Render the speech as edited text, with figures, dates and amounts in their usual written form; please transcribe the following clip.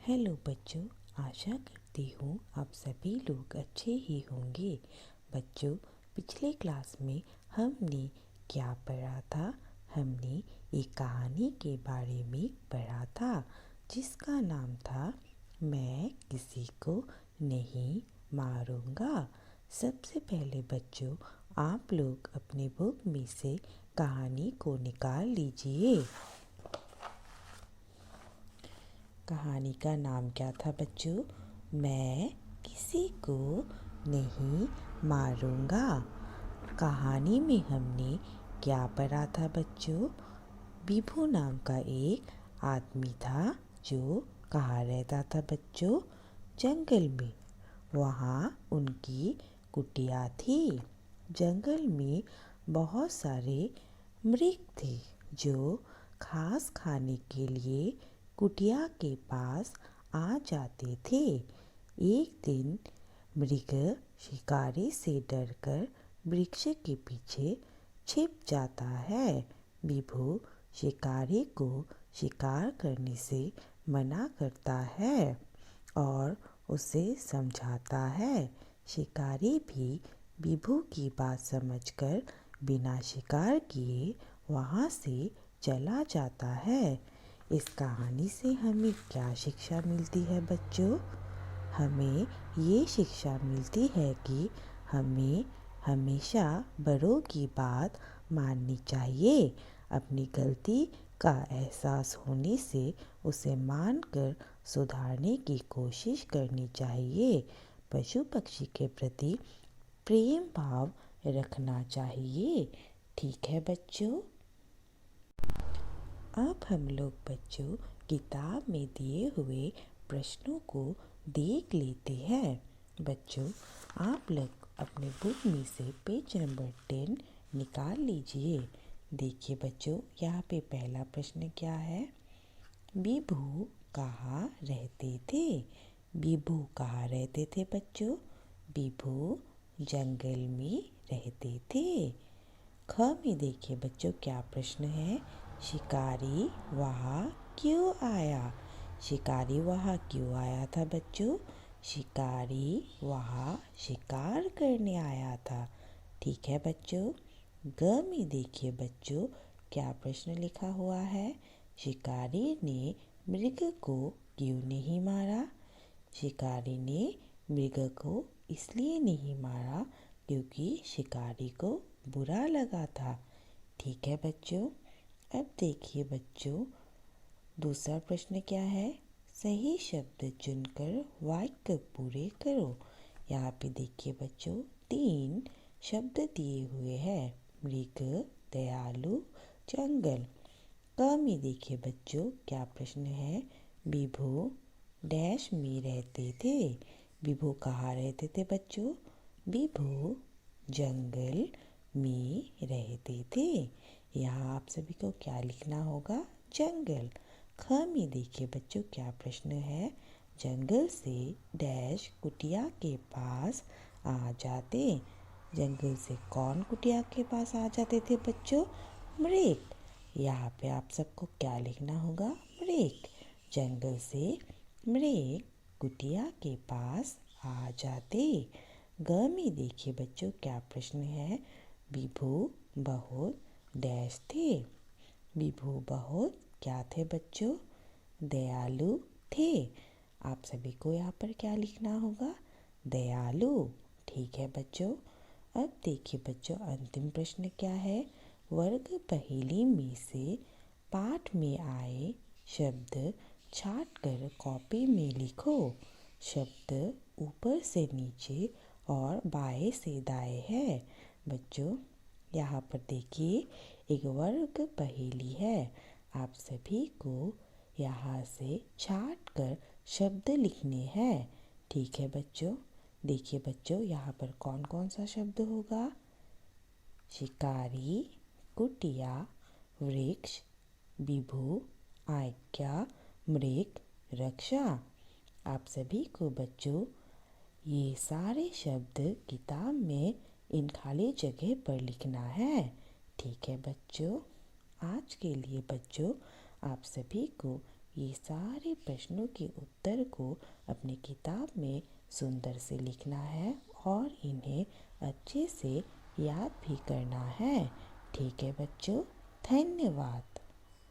Hello बच्चों, आशा करती हूँ आप सभी लोग अच्छे ही होंगे। बच्चों, पिछले क्लास में हमने क्या पढ़ा था? हमने एक कहानी के बारे में पढ़ा था जिसका नाम था मैं किसी को नहीं मारूंगा। सबसे पहले बच्चों, आप लोग अपने बुक में से कहानी को निकाल लीजिए। कहानी का नाम क्या था बच्चों? मैं किसी को नहीं मारूंगा। कहानी में हमने क्या पढ़ा था बच्चों? बिभू नाम का एक आदमी था जो कहाँ रहता था बच्चों? जंगल में। वहाँ उनकी कुटिया थी। जंगल में बहुत सारे मृग थे जो घास खाने के लिए कुटिया के पास आ जाते थे। एक दिन मृग शिकारी से डरकर वृक्ष के पीछे छिप जाता है। बिभू शिकारी को शिकार करने से मना करता है और उसे समझाता है। शिकारी भी बिभू की बात समझकर बिना शिकार किए वहाँ से चला जाता है। इस कहानी से हमें क्या शिक्षा मिलती है बच्चों? हमें ये शिक्षा मिलती है कि हमें हमेशा बड़ों की बात माननी चाहिए। अपनी गलती का एहसास होने से उसे मानकर सुधारने की कोशिश करनी चाहिए। पशु पक्षी के प्रति प्रेम भाव रखना चाहिए। ठीक है बच्चों? अब हम लोग बच्चों किताब में दिए हुए प्रश्नों को देख लेते हैं। बच्चों, आप लोग अपने बुक में से पेज नंबर 10 निकाल लीजिए। देखिए बच्चों, यहाँ पे पहला प्रश्न क्या है? बिभू कहाँ रहते थे? बिभू कहाँ रहते थे बच्चों? बिभू जंगल में रहते थे। ख में देखिए बच्चों क्या प्रश्न है? शिकारी वहाँ क्यों आया? शिकारी वहाँ क्यों आया था बच्चों? शिकारी वहाँ शिकार करने आया था। ठीक है बच्चों। ग में देखिए बच्चों क्या प्रश्न लिखा हुआ है? शिकारी ने मृग को क्यों नहीं मारा? शिकारी ने मृग को इसलिए नहीं मारा क्योंकि शिकारी को बुरा लगा था। ठीक है बच्चों। अब देखिए बच्चों, दूसरा प्रश्न क्या है? सही शब्द चुनकर वाक्य पूरे करो। यहाँ पे देखिए बच्चों 3 शब्द दिए हुए हैं। मृग, दयालु, जंगल। क में देखिए बच्चों क्या प्रश्न है? बिभू डैश में रहते थे। बिभू कहाँ रहते थे बच्चों? बिभू जंगल में रहते थे। यहाँ आप सभी को क्या लिखना होगा? जंगल। ख में देखिए बच्चों क्या प्रश्न है? जंगल से डैश कुटिया के पास आ जाते। जंगल से कौन कुटिया के पास आ जाते थे बच्चों? मृग। यहाँ पे आप सबको क्या लिखना होगा? मृग। जंगल से मृग कुटिया के पास आ जाते। ग में देखिए बच्चों क्या प्रश्न है? बिभू बहुत डैश थे। बिभू बहुत क्या थे बच्चों? दयालु थे। आप सभी को यहाँ पर क्या लिखना होगा? दयालु। ठीक है बच्चों। अब देखिए बच्चों अंतिम प्रश्न क्या है? वर्ग पहेली में से पाठ में आए शब्द छाट कर कॉपी में लिखो। शब्द ऊपर से नीचे और बाएं से दाएं है। बच्चों यहाँ पर देखिए एक वर्ग पहेली है। आप सभी को यहाँ से छाट कर शब्द लिखने हैं। ठीक है बच्चों। देखिए बच्चों यहाँ पर कौन कौन सा शब्द होगा? शिकारी, कुटिया, वृक्ष, बिभू, आज्ञा, मृग, रक्षा। आप सभी को बच्चों ये सारे शब्द किताब में इन खाली जगह पर लिखना है। ठीक है बच्चों। आज के लिए बच्चों आप सभी को ये सारे प्रश्नों के उत्तर को अपनी किताब में सुंदर से लिखना है और इन्हें अच्छे से याद भी करना है। ठीक है बच्चों, धन्यवाद।